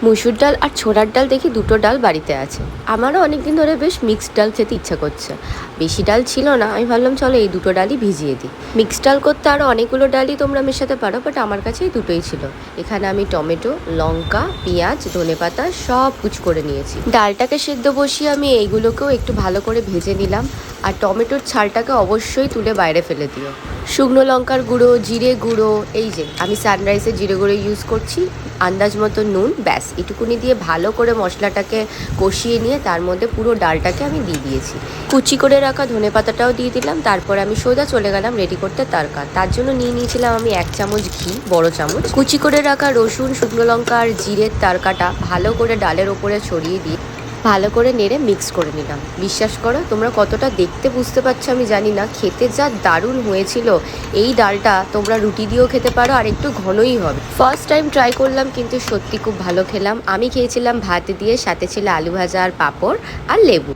মুসুর ডাল আর ছোলার ডাল দেখি দুটো ডাল বাড়িতে আছে। আমারও অনেকদিন ধরে বেশ মিক্সড ডাল খেতে ইচ্ছা করছে। বেশি ডাল ছিল না, আমি ভাবলাম চলো এই দুটো ডালই ভিজিয়ে দিই। মিক্সড ডাল করতে আরও অনেকগুলো ডালই তোমরা মেশাতে পারো, বাট আমার কাছে এই দুটোই ছিল। এখানে আমি টমেটো, লঙ্কা, পেঁয়াজ, ধনেপাতা সব কুচ করে নিয়েছি। ডালটাকে সেদ্ধ বসিয়ে আমি এইগুলোকেও একটু ভালো করে ভেজে নিলাম। আর টমেটোর ছালটাকে অবশ্যই তুলে বাইরে ফেলে দিও। শুকনো লঙ্কার গুঁড়ো, জিরে গুঁড়ো, এই যে আমি সানরাইসের জিরে গুঁড়ো ইউজ করছি, আন্দাজ মতো নুন, ব্যাস এটুকুনি দিয়ে ভালো করে মশলাটাকে কষিয়ে নিয়ে তার মধ্যে পুরো ডালটাকে আমি দিয়ে দিয়েছি। কুচি করে রাখা ধনেপাতাটাও দিয়ে দিলাম। তারপরে আমি সোজা চলে গেলাম রেডি করতে তড়কা। তার জন্য নিয়ে নিয়েছিলাম আমি 1 চামচ ঘি, বড় চামচ। কুচি করে রাখা রসুন, শুকনো লঙ্কা আর জিরের তড়কাটা ভালো করে ডালের ওপরে ছড়িয়ে দিয়ে ভালো করে নেড়ে মিক্স করে নিলাম। বিশ্বাস করো, তোমরা কতটা দেখতে বুঝতে পারছো আমি জানি না, খেতে যা দারুণ হয়েছিল। এই ডালটা তোমরা রুটি দিয়েও খেতে পারো, আর একটু ঘনই হবে। ফার্স্ট টাইম ট্রাই করলাম, কিন্তু সত্যি খুব ভালো খেলাম। আমি খেয়েছিলাম ভাত দিয়ে, সাথে ছিল আলু ভাজা আর পাঁপড় আর লেবু।